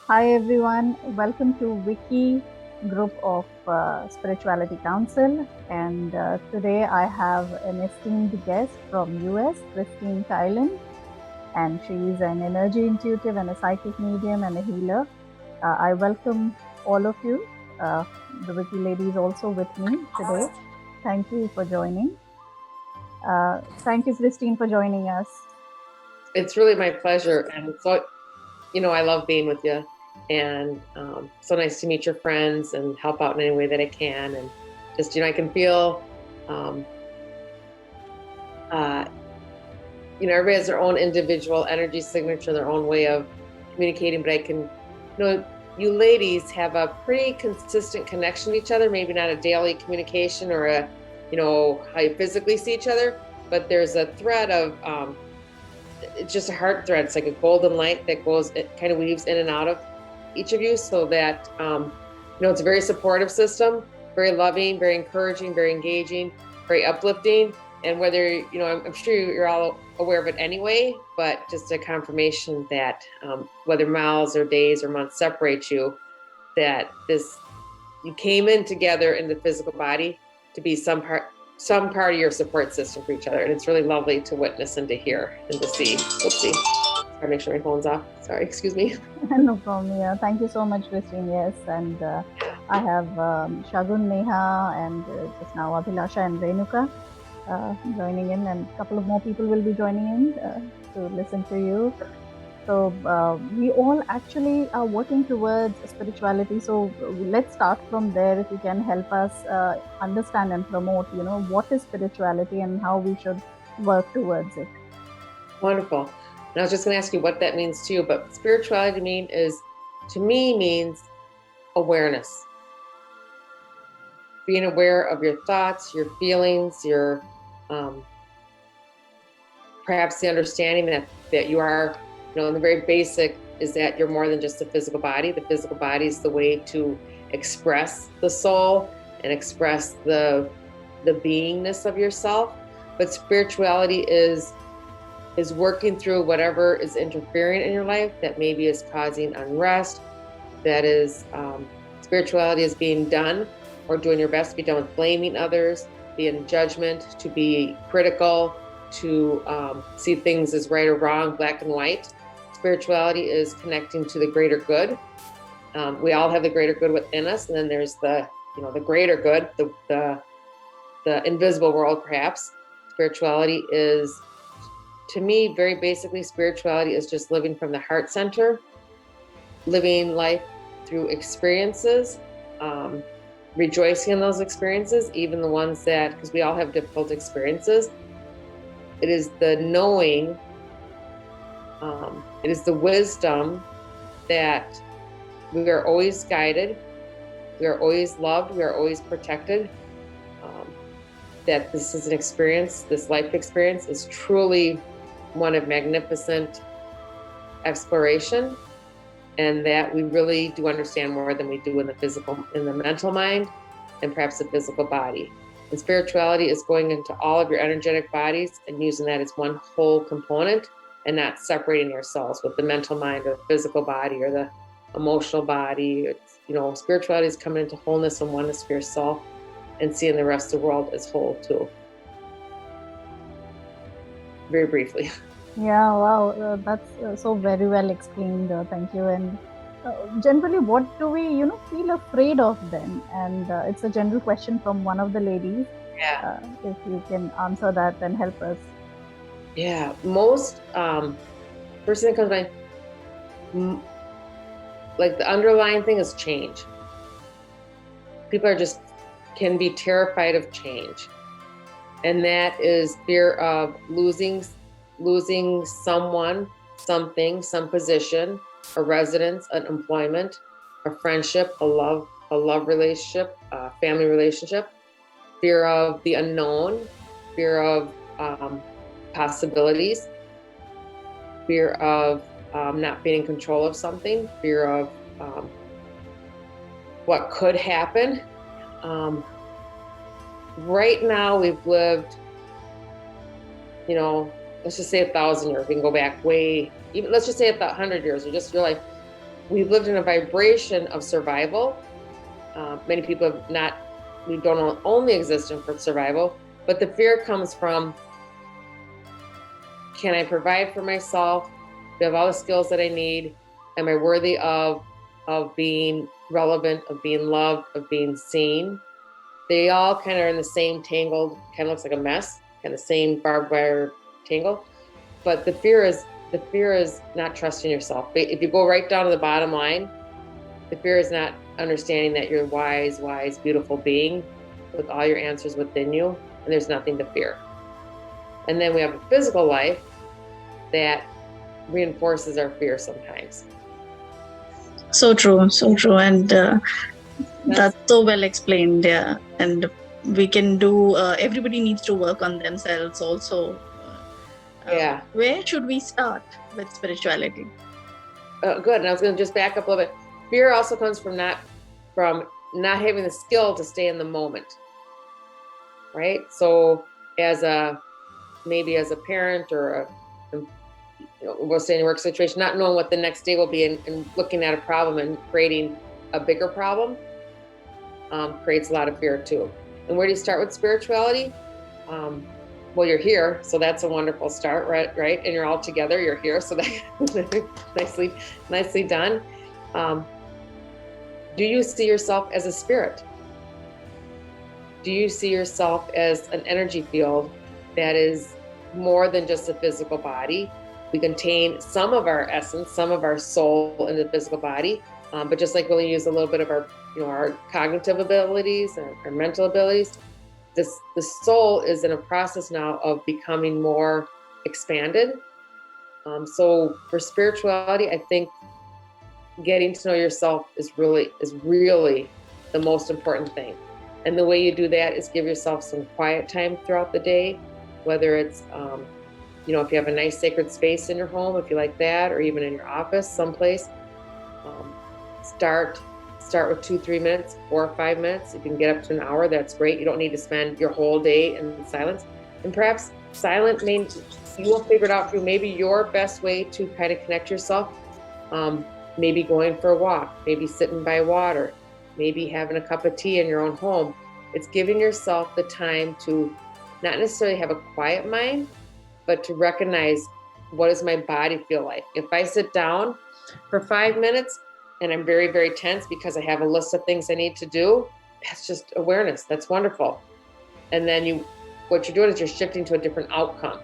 Hi everyone, welcome to WICCI group of Spirituality Council, and today I have an esteemed guest from US, Kristine Kieland, and she is an energy intuitive and a psychic medium and a healer. I welcome all of you. The WICCI ladies also with me today. Thank you for joining. Thank you, Kristine, for joining us. It's really my pleasure. And so, I love being with you. And so nice to meet your friends and help out in any way that I can. And just, I can feel, um, uh, everybody has their own individual energy signature, their own way of communicating. But I can, you ladies have a pretty consistent connection to each other, maybe not a daily communication or how you physically see each other, but there's a thread of, it's just a heart thread. It's like a golden light that goes, it kind of weaves in and out of each of you, so that it's a very supportive system, very loving, very encouraging, very engaging, very uplifting. And whether I'm sure you're all aware of it anyway, but just a confirmation that whether miles or days or months separate you, that you came in together in the physical body to be some part of your support system for each other. And it's really lovely to witness and to hear and to see. Oopsie. Sorry, make sure my phone's off. Sorry, excuse me. No problem. Yeah, thank you so much, Christine. Yes, and I have Shagun, Neha, and just now Abhilasha and Renuka joining in, and a couple of more people will be joining in to listen to you. So we all actually are working towards spirituality. So let's start from there. If you can help us understand and promote, what is spirituality and how we should work towards it. Wonderful. And I was just going to ask you what that means to you, but spirituality to me means awareness. Being aware of your thoughts, your feelings, your perhaps the understanding that you are, in the very basic is that you're more than just a physical body. The physical body is the way to express the soul and express the beingness of yourself. But spirituality is working through whatever is interfering in your life that maybe is causing unrest. That is, spirituality is being done or doing your best to be done with blaming others, be in judgment, to be critical, to see things as right or wrong, black and white. Spirituality is connecting to the greater good. We all have the greater good within us, and then there's the greater good, the invisible world, perhaps. Spirituality is, to me, very basically, spirituality is just living from the heart center, living life through experiences, rejoicing in those experiences, even the ones that, because we all have difficult experiences. It is the knowing, it is the wisdom that we are always guided, we are always loved, we are always protected, that this is an experience, this life experience is truly one of magnificent exploration, and that we really do understand more than we do in the mental mind, and perhaps the physical body. And spirituality is going into all of your energetic bodies and using that as one whole component, and not separating yourselves with the mental mind or the physical body or the emotional body. It's, spirituality is coming into wholeness and oneness for yourself and seeing the rest of the world as whole too. Very briefly. Yeah, wow, that's so very well explained. Thank you. And generally, what do we, feel afraid of then? And it's a general question from one of the ladies. Yeah. If you can answer that and help us. Yeah. Most, first thing that comes to mind, like the underlying thing is change. People can be terrified of change. And that is fear of losing someone, something, some position, a residence, an employment, a friendship, a love relationship, a family relationship, fear of the unknown, fear of possibilities, fear of not being in control of something, fear of what could happen. Right now we've lived, let's just say 1,000 years. We can go back way, even let's just say 100 years or just your life. we've lived in a vibration of survival. Many people we don't only exist in for survival, but the fear comes from, can I provide for myself? Do I have all the skills that I need? Am I worthy of being relevant, of being loved, of being seen? They all kind of are in the same tangled, kind of looks like a mess, kind of same barbed wire tangle. But the fear is not trusting yourself. If you go right down to the bottom line, the fear is not understanding that you're a wise, beautiful being with all your answers within you, and there's nothing to fear. And then we have a physical life that reinforces our fear sometimes. So true, and that's so well explained. Yeah, and we can do. Everybody needs to work on themselves also. Yeah. Where should we start with spirituality? Good. And I was going to just back up a little bit. Fear also comes from not having the skill to stay in the moment, right? So maybe as a parent or we'll say in a work situation, not knowing what the next day will be and looking at a problem and creating a bigger problem creates a lot of fear too. And where do you start with spirituality? Well, you're here, so that's a wonderful start, right? And you're all together, you're here, so that's nicely done. Do you see yourself as a spirit? Do you see yourself as an energy field that is more than just a physical body? We contain some of our essence, some of our soul in the physical body, but just like we use a little bit of our cognitive abilities and our mental abilities, the soul is in a process now of becoming more expanded. So for spirituality, I think getting to know yourself is really the most important thing. And the way you do that is give yourself some quiet time throughout the day, whether it's, if you have a nice sacred space in your home, if you like that, or even in your office, someplace, start with 2-3 minutes, 4 or 5 minutes. If you can get up to an hour, that's great. You don't need to spend your whole day in silence. And perhaps silent means you will figure it out through maybe your best way to kind of connect yourself. Maybe going for a walk, maybe sitting by water, maybe having a cup of tea in your own home. It's giving yourself the time to not necessarily have a quiet mind, but to recognize, what does my body feel like? If I sit down for 5 minutes and I'm very, very tense because I have a list of things I need to do, that's just awareness. That's wonderful. And then what you're doing is you're shifting to a different outcome.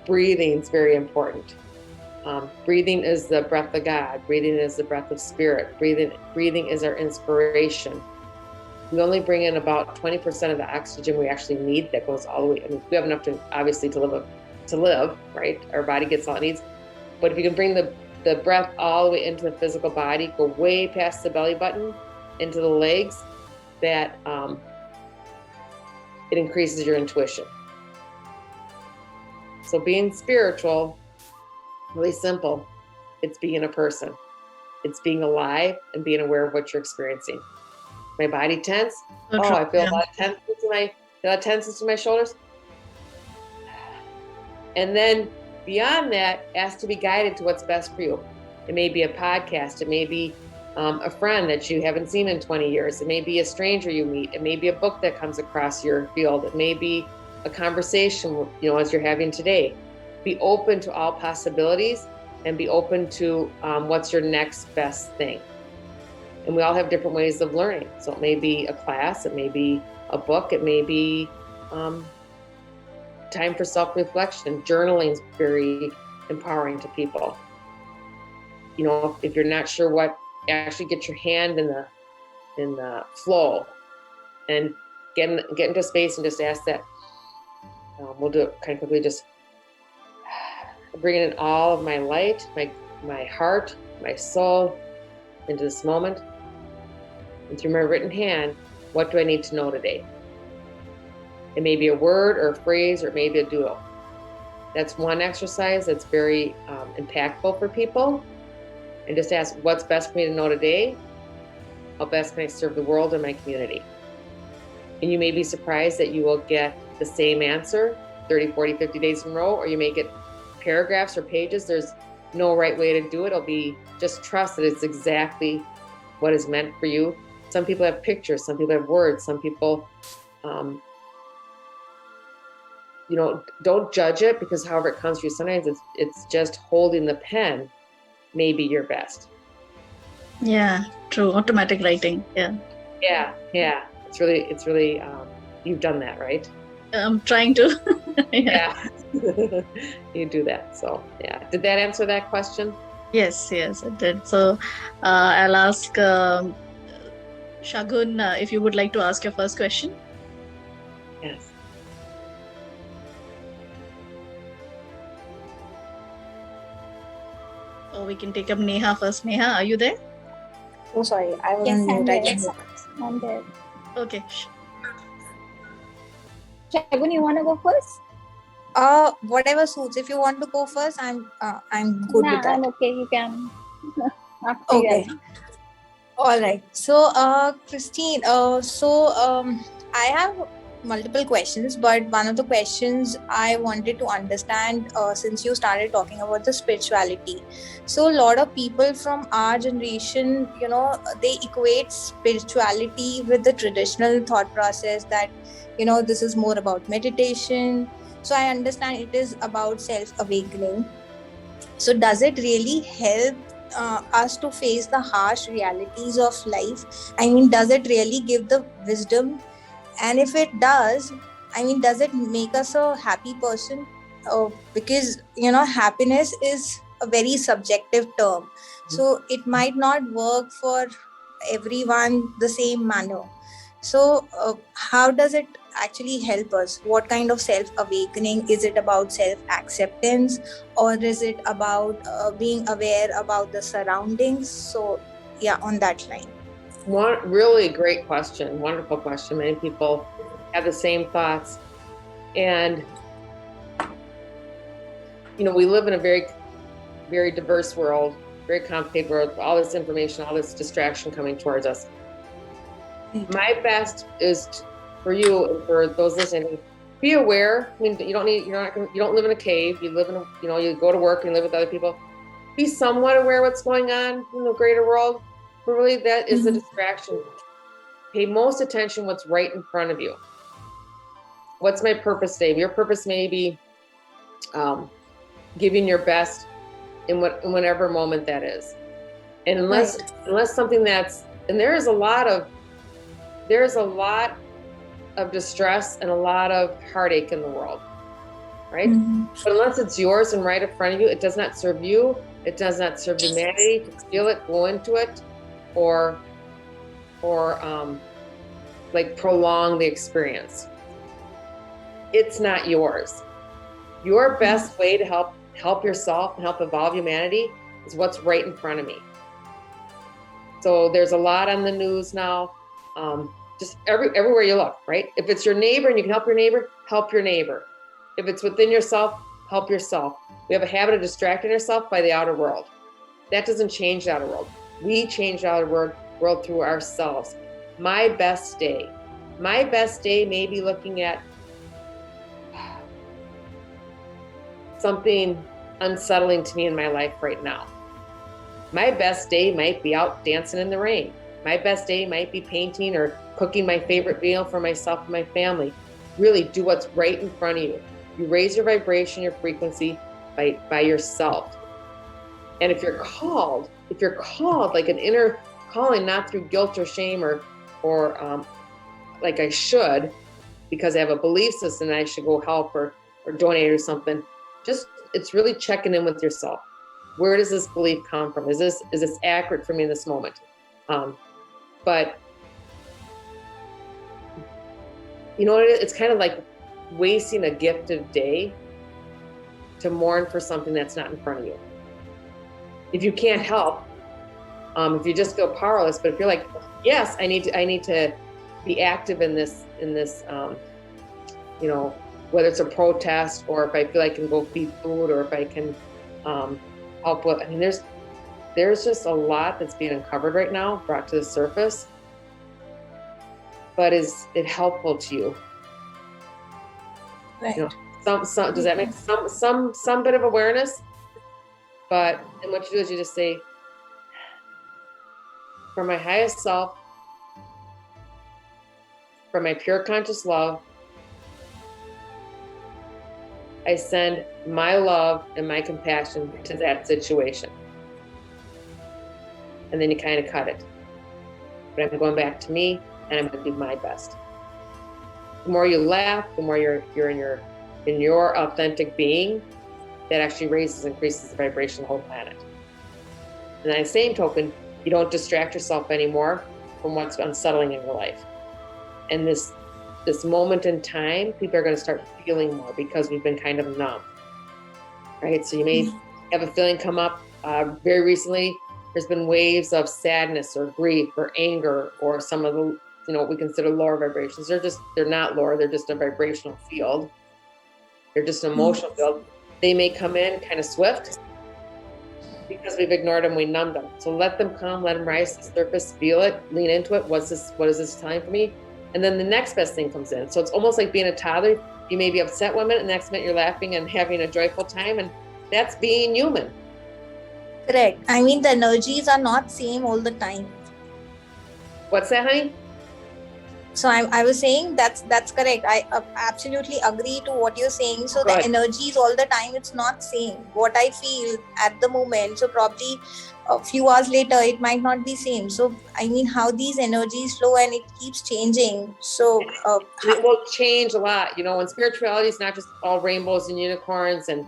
Breathing is very important. Breathing is the breath of God. Breathing is the breath of spirit. Breathing is our inspiration. We only bring in about 20% of the oxygen we actually need. That goes all the way. I mean, we have enough to obviously to live, right? Our body gets all it needs. But if you can bring the breath all the way into the physical body, go way past the belly button, into the legs, that it increases your intuition. So being spiritual, really simple. It's being a person. It's being alive and being aware of what you're experiencing. My body tense. I feel a lot of tenseness in my shoulders. And then beyond that, ask to be guided to what's best for you. It may be a podcast. It may be a friend that you haven't seen in 20 years. It may be a stranger you meet. It may be a book that comes across your field. It may be a conversation, as you're having today. Be open to all possibilities and be open to what's your next best thing. And we all have different ways of learning. So it may be a class, it may be a book, it may be time for self-reflection. Journaling is very empowering to people. If you're not sure what, actually get your hand in the flow and get into space and just ask that. We'll do it kind of quickly. Just bringing in all of my light, my heart, my soul into this moment. And through my written hand, what do I need to know today? It may be a word or a phrase, or it may be a doodle. That's one exercise that's very impactful for people. And just ask, what's best for me to know today? How best can I serve the world and my community? And you may be surprised that you will get the same answer 30, 40, 50 days in a row, or you may get paragraphs or pages. There's no right way to do it. It'll be just trust that it's exactly what is meant for you. Some people have pictures, some people have words, some people, don't judge it, because however it comes to you, sometimes it's just holding the pen may be your best. Yeah, true. Automatic writing. Yeah. Yeah. It's really, you've done that, right? I'm trying to. Yeah. You do that. So, yeah. Did that answer that question? Yes, it did. So I'll ask Shagun if you would like to ask your first question. Yes. Or we can take up Neha first. Neha, are you there? Oh, sorry. I was Yes, on I'm mute. I there. didn't I'm there. Okay. Shagun, you want to go first? Whatever suits. If you want to go first, I'm good Nah, with that. I'm okay. You can. After Okay. you. All right. So, Kristine, I have multiple questions, but one of the questions I wanted to understand, since you started talking about the spirituality. So, a lot of people from our generation, they equate spirituality with the traditional thought process that, this is more about meditation. So, I understand it is about self-awakening. So, does it really help us to face the harsh realities of life? I mean, does it really give the wisdom? And if it does, I mean, does it make us a happy person? Because, happiness is a very subjective term. So, it might not work for everyone the same manner. So, how does it actually help us? What kind of self-awakening? Is it about self-acceptance, or is it about being aware about the surroundings? So, yeah, on that line. One really great question, wonderful question. Many people have the same thoughts. And, we live in a very, very diverse world, very complicated world, all this information, all this distraction coming towards us. My best is for you and for those listening, be aware. I mean, you don't live in a cave. You live in you go to work and live with other people. Be somewhat aware of what's going on in the greater world. But really, that is a distraction. Pay most attention what's right in front of you. What's my purpose today? Your purpose may be giving your best in whatever moment that is. And unless something there's a lot of distress and a lot of heartache in the world, right? But unless it's yours and right in front of you, it does not serve you. It does not serve humanity to feel it, go into it, or prolong the experience. It's not yours. Your best way to help yourself and help evolve humanity is what's right in front of me. So there's a lot on the news now, just everywhere you look, right? If it's your neighbor and you can help your neighbor, help your neighbor. If it's within yourself, help yourself. We have a habit of distracting ourselves by the outer world. That doesn't change the outer world. We change the outer world through ourselves. My best day may be looking at something unsettling to me in my life right now. My best day might be out dancing in the rain. My best day might be painting or cooking my favorite meal for myself and my family. Really do what's right in front of you. You raise your vibration, your frequency by yourself. And if you're called like an inner calling, not through guilt or shame or like I should, because I have a belief system that I should go help or donate or something, it's really checking in with yourself. Where does this belief come from? Is this accurate for me in this moment? But you know what it is? It's kind of like wasting a gifted day to mourn for something that's not in front of you. If you can't help, if you just feel powerless, but if you're like, yes, I need to be active in this, whether it's a protest or if I feel I can go feed food or if I can help with, there's just a lot that's being uncovered right now, brought to the surface. But is it helpful to you? Right. Some does that make some bit of awareness? But and what you do is you just say, for my highest self, for my pure conscious love, I send my love and my compassion to that situation. And then you kind of cut it. But I'm going back to me, and I'm going to do my best. The more you laugh, the more you're in your authentic being, that actually increases the vibration of the whole planet. And on the same token, you don't distract yourself anymore from what's unsettling in your life. And this moment in time, people are going to start feeling more because we've been kind of numb, right? So you may have a feeling come up very recently. There's been waves of sadness or grief or anger or some of the, what we consider lower vibrations. They're not lower. They're just a vibrational field. They're just an emotional field. They may come in kind of swift because we've ignored them, we numbed them. So let them come, let them rise to the surface, feel it, lean into it. What is this telling for me? And then the next best thing comes in. So it's almost like being a toddler. You may be upset 1 minute, and the next minute you're laughing and having a joyful time. And that's being human. Correct. I mean, the energies are not same all the time. What's that, honey? So I was saying that's correct. I absolutely agree to what you're saying. So Good. the energies all the time, it's not same. What I feel at the moment, so probably a few hours later, it might not be same. So I mean, how these energies flow and it keeps changing. So it will change a lot. And spirituality is not just all rainbows and unicorns and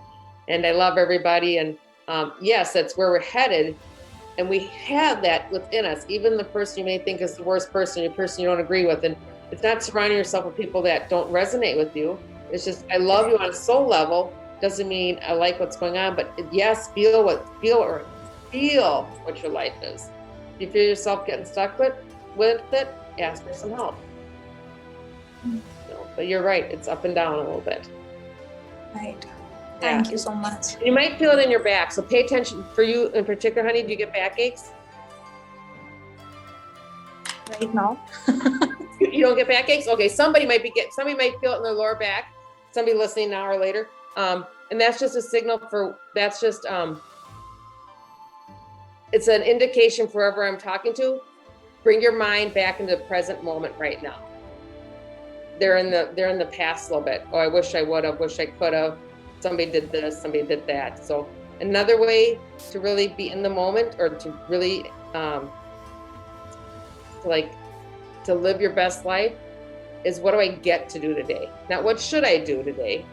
I love everybody. And yes, that's where we're headed. And we have that within us. Even the person you may think is the worst person, the person you don't agree with. And it's not surrounding yourself with people that don't resonate with you. It's just, I love you on a soul level. Doesn't mean I like what's going on, but yes, feel what your life is. If you feel yourself getting stuck with it, ask for some help. But you're right, it's up and down a little bit. Right. Thank you so much. You might feel it in your back, so pay attention. For you in particular, honey, do you get backaches? Right now. You don't get backaches? Okay, somebody might feel it in their lower back. Somebody listening now or later. And that's just a signal it's an indication for whoever I'm talking to. Bring your mind back into the present moment right now. They're in the past a little bit. Oh, I wish I would have, wish I could have. Somebody did this, somebody did that. So another way to really be in the moment, or to really to live your best life, is what do I get to do today? Not what should I do today?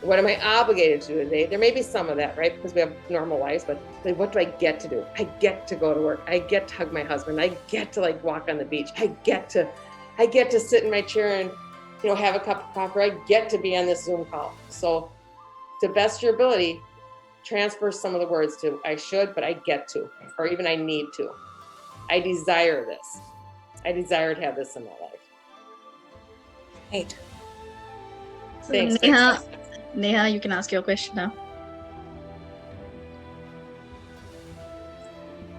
What am I obligated to do today? There may be some of that, right? Because we have normal lives, but what do I get to do? I get to go to work. I get to hug my husband. I get to walk on the beach. I get to sit in my chair and have a cup of coffee. I get to be on this Zoom call. So to best your ability, transfer some of the words to I should, but I get to, or even I need to. I desire this. I desire to have this in my life. Right. Thanks. Neha, you can ask your question now.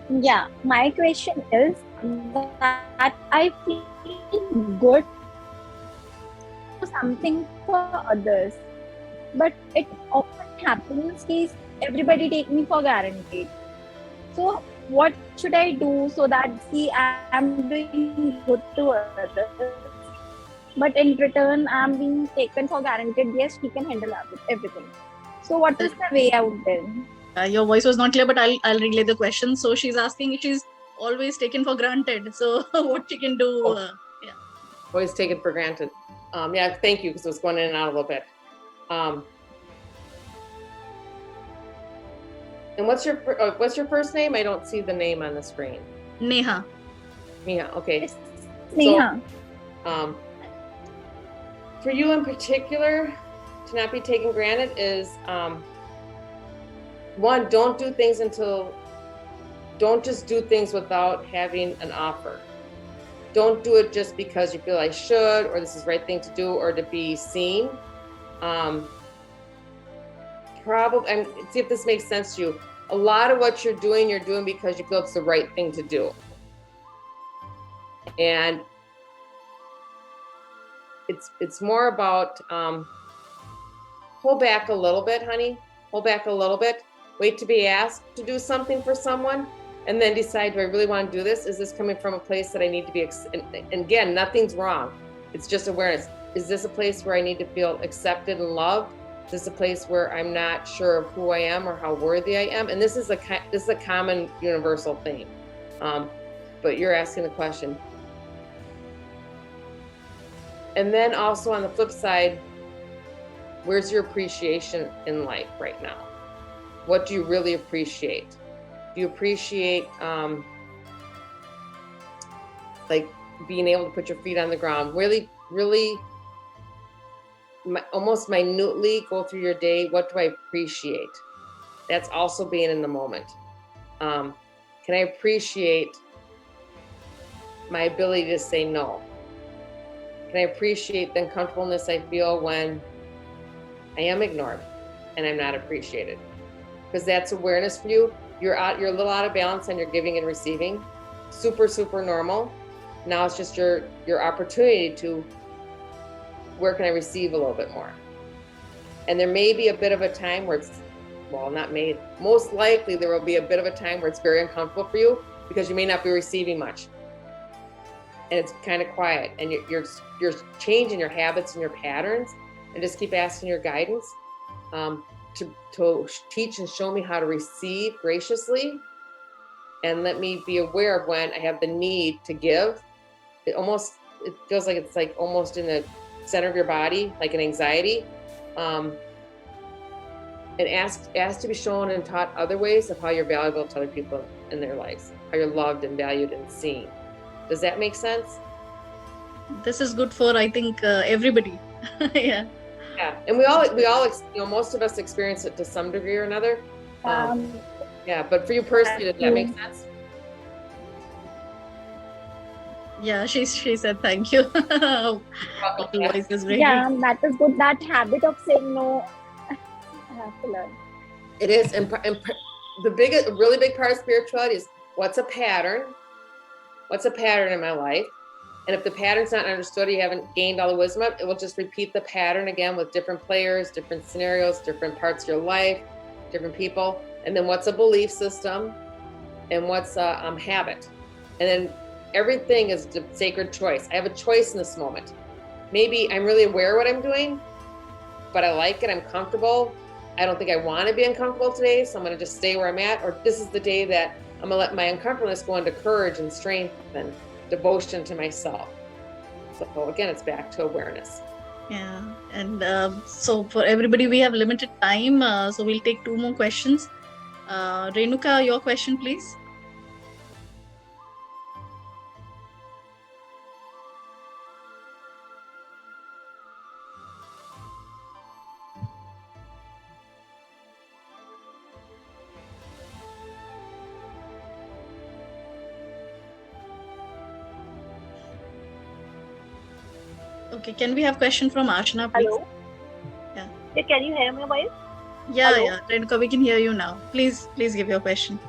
Yeah, my question is that I feel good for something for others, but it often happens is everybody take me for granted. So what should I do so that I am doing good to others, but in return I'm being taken for granted? Yes, we can handle everything. So what is the way out then? Your voice was not clear, but I'll relay the question. So she's asking if she's always taken for granted. So what she can do? Always taken for granted. Thank you, because it was going in and out a little bit. And what's your first name? I don't see the name on the screen. Neha. Neha. Okay. Neha. So, for you in particular, to not be taken granted is one, don't just do things without having an offer. Don't do it just because you feel I should, or this is the right thing to do, or to be seen. Probably, and see if this makes sense to you. A lot of what you're doing because you feel it's the right thing to do. And it's more about hold back a little bit, honey. Hold back a little bit. wait to be asked to do something for someone, and then decide, do I really want to do this? Is this coming from a place that I need to be, and again, nothing's wrong. It's just awareness. Is this a place where I need to feel accepted and loved? Is this a place where I'm not sure of who I am or how worthy I am? And this is a common universal theme. But you're asking the question. And then also on the flip side, where's your appreciation in life right now? What do you really appreciate? Do you appreciate like being able to put your feet on the ground? Really, really almost minutely go through your day. What do I appreciate? That's also being in the moment. Can I appreciate my ability to say no? Can I appreciate the uncomfortableness I feel when I am ignored and I'm not appreciated? Because that's awareness for you. You're a little out of balance on your giving and receiving. Super, super normal. Now it's just your opportunity to, where can I receive a little bit more? And there may be a bit of a time where it's, well, not made, most likely there will be a bit of a time where it's very uncomfortable for you because you may not be receiving much. And it's kind of quiet, and you're changing your habits and your patterns, and just keep asking your guidance to teach and show me how to receive graciously, and let me be aware of when I have the need to give. It feels like it's like almost in the center of your body, like an anxiety. And ask to be shown and taught other ways of how you're valuable to other people in their lives, how you're loved and valued and seen. Does that make sense? This is good for, I think, everybody. Yeah. Yeah, and we all, most of us experience it to some degree or another. Yeah, but for you personally, does that make sense? Yeah, she said thank you. Voice is really... Yeah, that is good. That habit of saying no, I have to learn. It is, and the really big part of spirituality is what's a pattern? What's a pattern in my life? And if the pattern's not understood, you haven't gained all the wisdom of it, will just repeat the pattern again with different players, different scenarios, different parts of your life, different people. And then what's a belief system? And what's a habit? And then everything is a sacred choice. I have a choice in this moment. Maybe I'm really aware of what I'm doing, but I like it, I'm comfortable. I don't think I want to be uncomfortable today, so I'm going to just stay where I'm at. Or this is the day that I'm going to let my uncomfortableness go into courage and strength and devotion to myself. So again, it's back to awareness. Yeah, and so for everybody, we have limited time, so we'll take 2 more questions. Renuka, your question, please. Okay, can we have question from Ashna, please? Hello? Yeah. Can you hear me, voice? Yeah, Hello? yeah. Renuka, we can hear you now. Please give your question.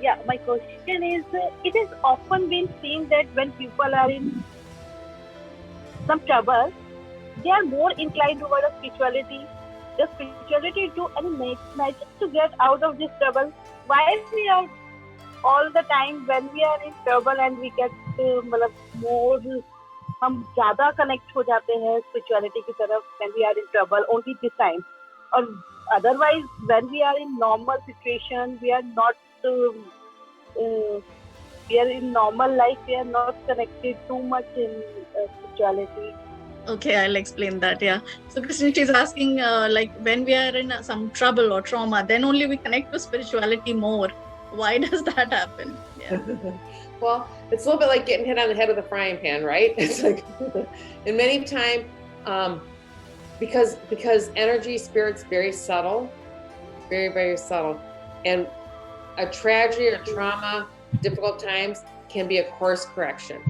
Yeah, my question is, it is often been seen that when people are in some trouble, they are more inclined toward a spirituality. The spirituality do any magic to get out of this trouble. Why we are all the time when we are in trouble and we get more, हम ज़्यादा connect हो जाते हैं spirituality की तरफ when we are in trouble only this time, और otherwise when we are in normal situation we are not we are in normal life, we are not connected too much in spirituality. Okay, I'll explain that. Yeah. So Kristine, she's asking like when we are in some trouble or trauma, then only we connect to spirituality more. Why does that happen? Yeah. Well, it's a little bit like getting hit on the head with a frying pan, right? It's like, and many times, because energy, spirit's very subtle, very, very subtle. And a tragedy or trauma, difficult times can be a course correction.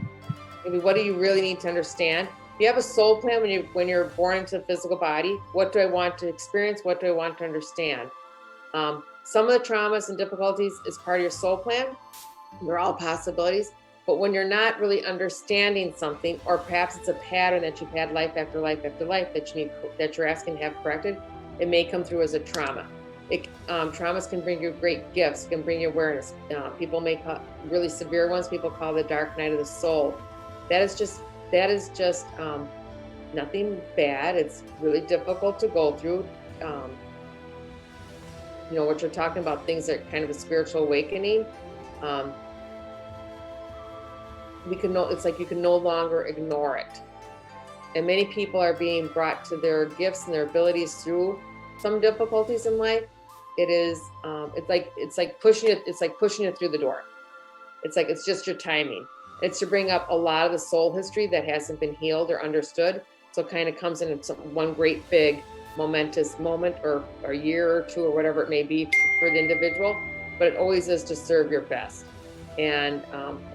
Maybe what do you really need to understand? You have a soul plan when you're born into the physical body. What do I want to experience? What do I want to understand? Some of the traumas and difficulties is part of your soul plan. They're all possibilities. But when you're not really understanding something, or perhaps it's a pattern that you've had life after life after life that you're asking to have corrected, it may come through as a trauma. Traumas can bring you great gifts, can bring you awareness. People may call really severe ones. People call the dark night of the soul. That is just nothing bad. It's really difficult to go through. What you're talking about, things that are kind of a spiritual awakening. It's like you can no longer ignore it. And many people are being brought to their gifts and their abilities through some difficulties in life. It's like pushing it through the door. It's just your timing. It's to bring up a lot of the soul history that hasn't been healed or understood. So it kind of comes in one great big momentous moment, or a year or two, or whatever it may be for the individual. But it always is to serve your best. And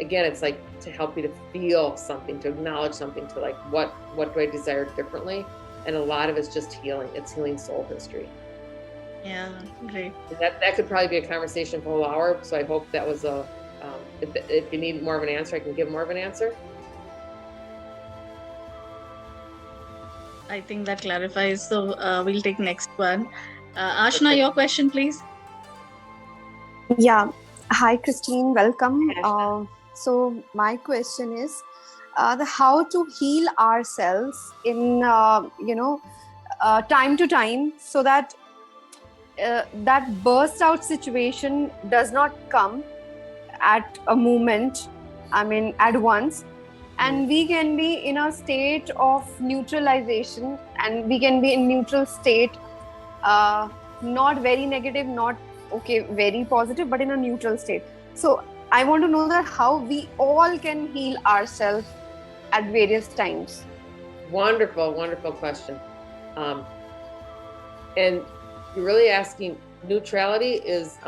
again, it's like to help you to feel something, to acknowledge something, to like, what do I desire differently? And a lot of it's just healing. It's healing soul history. Yeah, great. That could probably be a conversation for a whole hour. So I hope that was if you need more of an answer, I can give more of an answer. I think that clarifies. So we'll take next one. Ashna, your question, please. Yeah. Hi, Kristine. Welcome. So my question is, the how to heal ourselves in time to time, so that that burst out situation does not come at a moment. I mean, at once. And we can be in a state of neutralization, and we can be in neutral state, not very negative, not very positive, but in a neutral state. So I want to know that how we all can heal ourselves at various times. Wonderful question. And you're really asking, neutrality is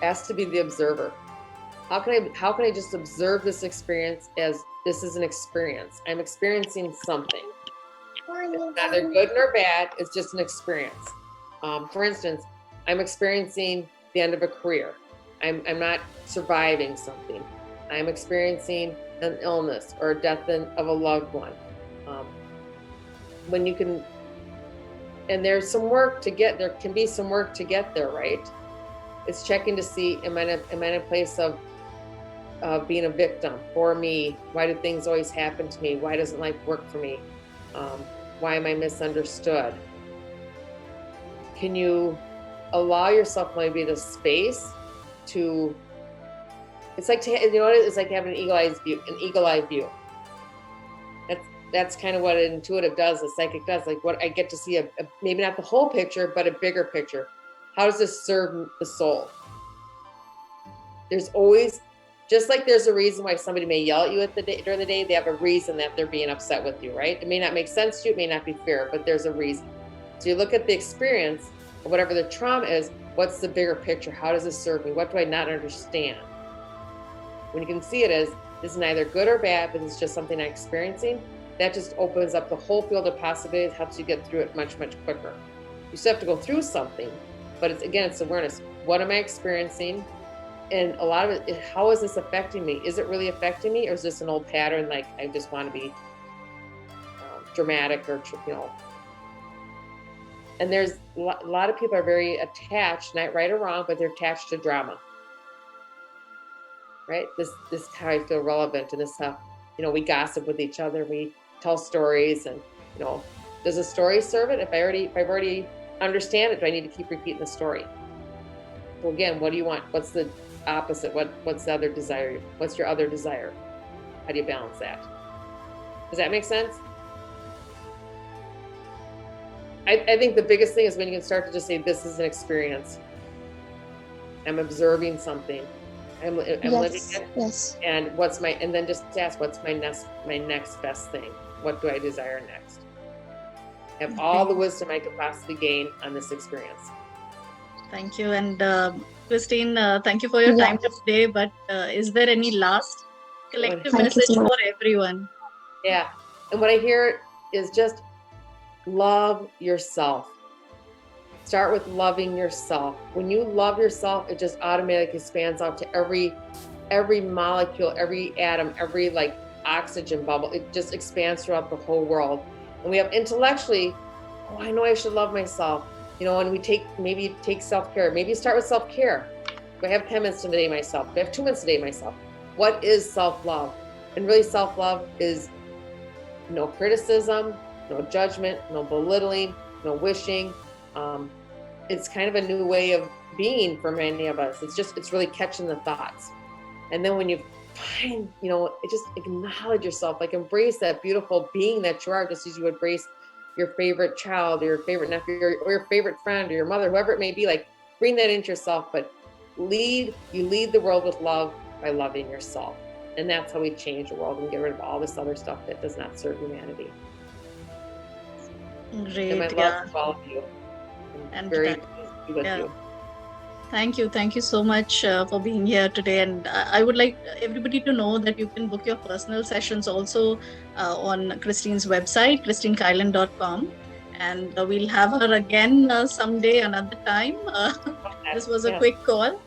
asked to be the observer. How can I just observe this experience as this is an experience? I'm experiencing something. It's neither good nor bad. It's just an experience. For instance, I'm experiencing the end of a career. I'm not surviving something. I'm experiencing an illness or a death of a loved one. When you can, and there's some work to get there. Can be some work to get there, right? It's checking to see, am I in a place of being a victim? For me, why do things always happen to me? Why doesn't life work for me? Why am I misunderstood? Can you allow yourself maybe the space to? It's like it's like having an eagle-eye view. That's kind of what an intuitive does, a psychic does. Like, what I get to see maybe not the whole picture, but a bigger picture. How does this serve the soul? There's always, just like there's a reason why somebody may yell at you during the day, they have a reason that they're being upset with you, right? It may not make sense to you, it may not be fair, but there's a reason. So you look at the experience, or whatever the trauma is, what's the bigger picture? How does this serve me? What do I not understand? When you can see it as, this is neither good or bad, but it's just something I'm experiencing, that just opens up the whole field of possibilities, helps you get through it much, much quicker. You still have to go through something, but it's awareness. What am I experiencing? And a lot of it, how is this affecting me? Is it really affecting me, or is this an old pattern? Like, I just want to be dramatic, or And there's a lot of people are very attached, not right or wrong, but they're attached to drama. Right? This is how I feel relevant, and this is how, we gossip with each other, we tell stories, and does a story serve it? If I've already understand it, do I need to keep repeating the story? So again, what do you want? What's the opposite? What's the other desire? What's your other desire? How do you balance that? Does that make sense? I think the biggest thing is when you can start to just say, this is an experience. I'm observing something. I'm living it. Yes. And then just ask, what's my next best thing? What do I desire next? Have all the wisdom I could possibly gain on this experience. Thank you. And Kristine, thank you for your time today. But is there any last collective message for everyone? Yeah. And what I hear is just love yourself. Start with loving yourself. When you love yourself, it just automatically expands out to every molecule, every atom, every oxygen bubble. It just expands throughout the whole world. And we have intellectually, I know I should love myself. and we take self-care. Maybe you start with self-care. Do I have 10 minutes a day myself? Do I have 2 minutes a day myself? What is self-love? And really, self-love is no criticism, no judgment, no belittling, no wishing. It's kind of a new way of being for many of us. It's really catching the thoughts. And then when you find, just acknowledge yourself, like embrace that beautiful being that you are, just as you would embrace your favorite child or your favorite nephew or your favorite friend or your mother, whoever it may be. Like, bring that into yourself, but you lead the world with love by loving yourself. And that's how we change the world and get rid of all this other stuff that does not serve humanity. Great. And my love to all of you. I'm very pleased to be with you. Thank you so much for being here today. And I would like everybody to know that you can book your personal sessions also on Kristine's website, KristineKieland.com. And we'll have her again someday, another time. This was a quick call.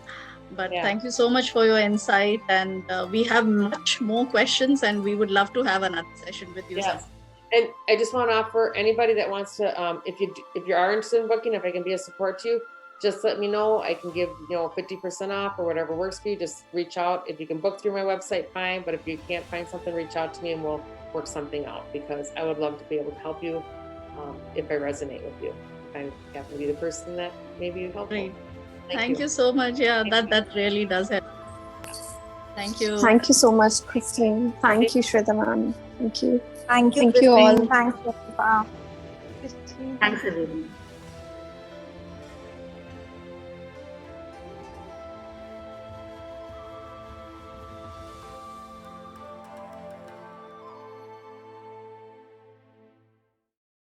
But thank you so much for your insight. And we have much more questions, and we would love to have another session with you. Yes. And I just want to offer anybody that wants to, if you are interested in booking, if I can be a support to you, just let me know. I can give 50% off or whatever works for you. Just reach out. If you can book through my website, fine. But if you can't find something, reach out to me and we'll work something out, because I would love to be able to help you if I resonate with you. If I happen to be the person that maybe you help. Great. Thank you so much. Yeah, that really does help. Thank you. Thank you so much, Kristine. Thank you, Shweta ma'am. Thank you. Thank you. Thank you all. Thanks, Thanks, everyone.